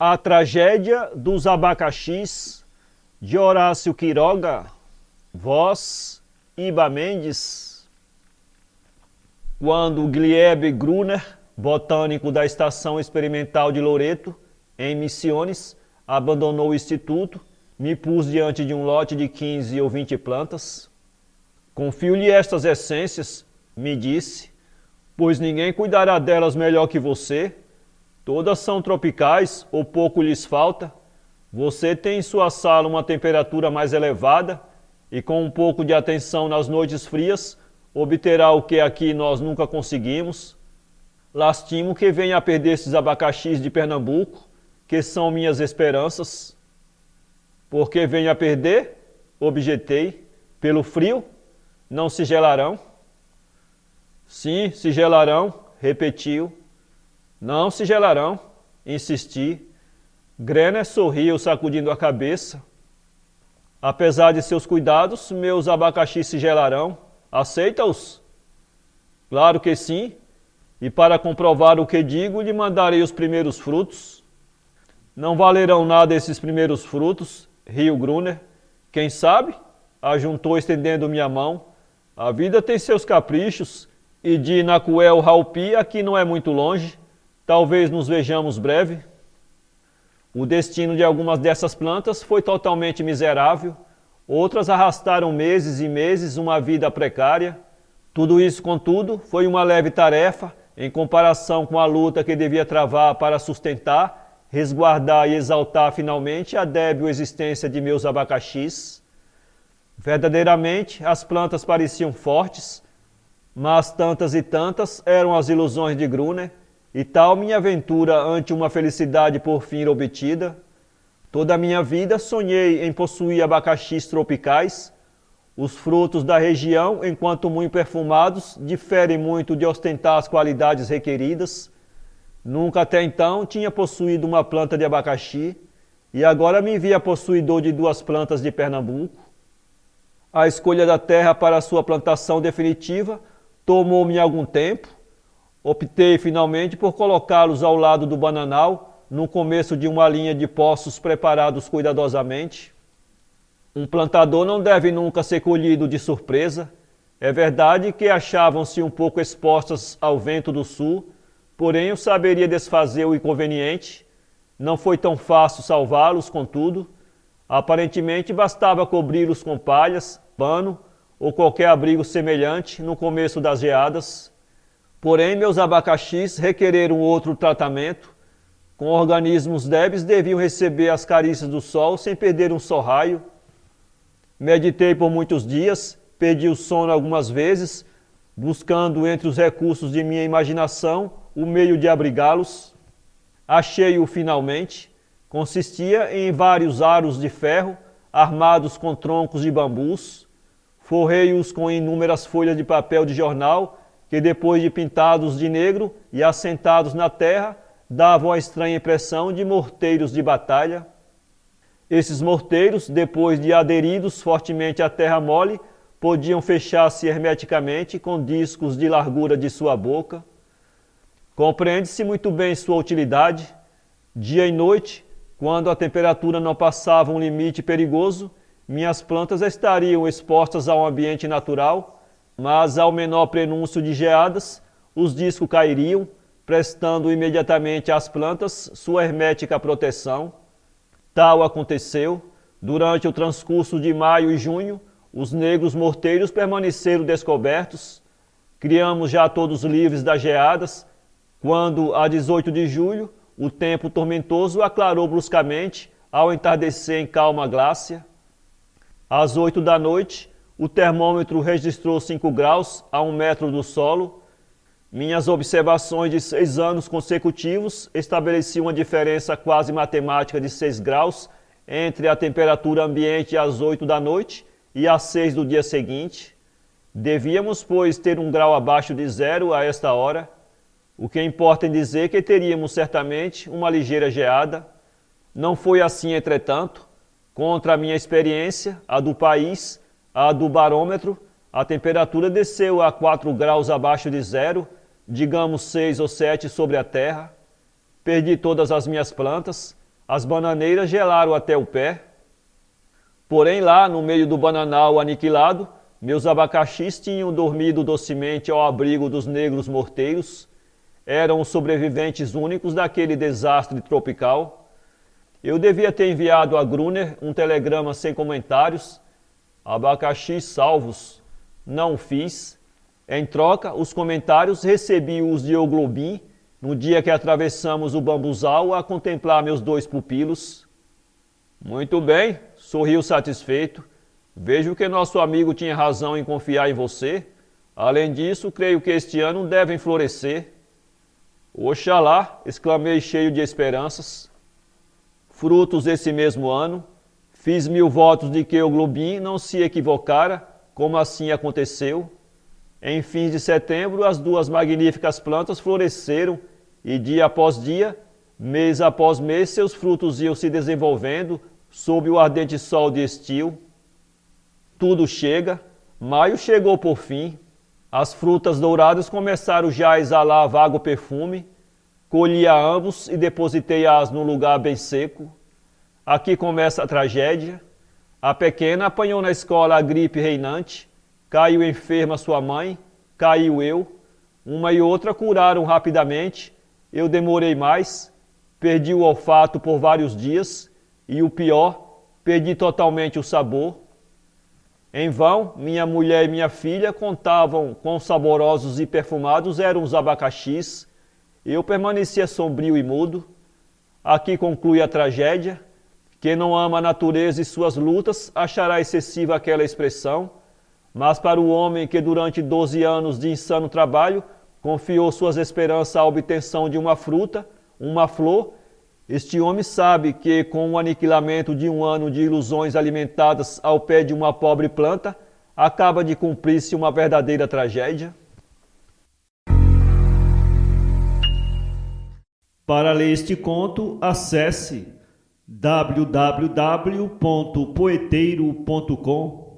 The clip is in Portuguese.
A Tragédia dos Abacaxis, de Horácio Quiroga, voz Iba Mendes. Quando Gleb Gruner, botânico da Estação Experimental de Loreto, em Misiones, abandonou o instituto, me pus diante de um lote de 15 ou 20 plantas. Confio-lhe estas essências, me disse, pois ninguém cuidará delas melhor que você. Todas são tropicais ou pouco lhes falta. Você tem em sua sala uma temperatura mais elevada e com um pouco de atenção nas noites frias, obterá o que aqui nós nunca conseguimos. Lastimo que venha a perder esses abacaxis de Pernambuco, que são minhas esperanças. Por que venha a perder? Objetei. Pelo frio? Não se gelarão? Sim, se gelarão, repetiu. Não se gelarão, insisti. Grener sorriu, sacudindo a cabeça. Apesar de seus cuidados, meus abacaxis se gelarão. Aceita-os? Claro que sim. E para comprovar o que digo, lhe mandarei os primeiros frutos. Não valerão nada esses primeiros frutos, riu Gruner. Quem sabe? Ajuntou, estendendo minha mão. A vida tem seus caprichos, e de Nacuel Raupi aqui não é muito longe. Talvez nos vejamos breve. O destino de algumas dessas plantas foi totalmente miserável. Outras arrastaram meses e meses uma vida precária. Tudo isso, contudo, foi uma leve tarefa em comparação com a luta que devia travar para sustentar, resguardar e exaltar finalmente a débil existência de meus abacaxis. Verdadeiramente, as plantas pareciam fortes, mas tantas e tantas eram as ilusões de Gruner, e tal minha aventura ante uma felicidade por fim obtida. Toda a minha vida sonhei em possuir abacaxis tropicais. Os frutos da região, enquanto muito perfumados, diferem muito de ostentar as qualidades requeridas. Nunca até então tinha possuído uma planta de abacaxi, e agora me via possuidor de 2 plantas de Pernambuco. A escolha da terra para a sua plantação definitiva tomou-me algum tempo. Optei finalmente por colocá-los ao lado do bananal, no começo de uma linha de poços preparados cuidadosamente. Um plantador não deve nunca ser colhido de surpresa. É verdade que achavam-se um pouco expostas ao vento do sul, porém eu saberia desfazer o inconveniente. Não foi tão fácil salvá-los, contudo. Aparentemente bastava cobri-los com palhas, pano ou qualquer abrigo semelhante no começo das geadas. Porém, meus abacaxis requereram outro tratamento. Com organismos débeis deviam receber as carícias do sol sem perder um só raio. Meditei por muitos dias, perdi o sono algumas vezes, buscando entre os recursos de minha imaginação o meio de abrigá-los. Achei-o finalmente. Consistia em vários aros de ferro, armados com troncos de bambus. Forrei-os com inúmeras folhas de papel de jornal, que depois de pintados de negro e assentados na terra, davam a estranha impressão de morteiros de batalha. Esses morteiros, depois de aderidos fortemente à terra mole, podiam fechar-se hermeticamente com discos de largura de sua boca. Compreende-se muito bem sua utilidade. Dia e noite, quando a temperatura não passava um limite perigoso, minhas plantas estariam expostas ao ambiente natural, mas ao menor prenúncio de geadas, os discos cairiam, prestando imediatamente às plantas sua hermética proteção. Tal aconteceu. Durante o transcurso de maio e junho, os negros morteiros permaneceram descobertos. Criamos já todos livres das geadas, quando, a 18 de julho, o tempo tormentoso aclarou bruscamente ao entardecer em calma glácia. Às 8 da noite, o termômetro registrou 5 graus a 1 metro do solo. Minhas observações de 6 anos consecutivos estabeleciam uma diferença quase matemática de 6 graus entre a temperatura ambiente às 8 da noite e às 6 do dia seguinte. Devíamos, pois, ter 1 grau abaixo de zero a esta hora. O que importa é dizer que teríamos certamente uma ligeira geada. Não foi assim, entretanto. Contra a minha experiência, a do país, a do barômetro, a temperatura desceu a 4 graus abaixo de zero, digamos 6 ou 7 sobre a terra. Perdi todas as minhas plantas, as bananeiras gelaram até o pé. Porém lá, no meio do bananal aniquilado, meus abacaxis tinham dormido docemente ao abrigo dos negros morteiros. Eram os sobreviventes únicos daquele desastre tropical. Eu devia ter enviado a Gruner um telegrama sem comentários. Abacaxis salvos. Não fiz. Em troca, os comentários recebi-os de Oglobin no dia que atravessamos o bambuzal a contemplar meus 2 pupilos. Muito bem, sorriu satisfeito. Vejo que nosso amigo tinha razão em confiar em você. Além disso, creio que este ano devem florescer. Oxalá, exclamei cheio de esperanças. Frutos esse mesmo ano. Fiz 1000 votos de que o Globin não se equivocara, como assim aconteceu. Em fins de setembro, as 2 magníficas plantas floresceram e dia após dia, mês após mês, seus frutos iam se desenvolvendo sob o ardente sol de estio. Tudo chega, maio chegou por fim, as frutas douradas começaram já a exalar vago perfume, colhi a ambos e depositei-as num lugar bem seco. Aqui começa a tragédia. A pequena apanhou na escola a gripe reinante, caiu enferma sua mãe, caiu eu, uma e outra curaram rapidamente, eu demorei mais, perdi o olfato por vários dias e o pior, perdi totalmente o sabor. Em vão, minha mulher e minha filha contavam quão saborosos e perfumados eram os abacaxis. Eu permanecia sombrio e mudo. Aqui conclui a tragédia. Quem não ama a natureza e suas lutas achará excessiva aquela expressão, mas para o homem que durante 12 anos de insano trabalho confiou suas esperanças à obtenção de uma fruta, uma flor, este homem sabe que com o aniquilamento de um ano de ilusões alimentadas ao pé de uma pobre planta, acaba de cumprir-se uma verdadeira tragédia. Para ler este conto, acesse www.poeteiro.com.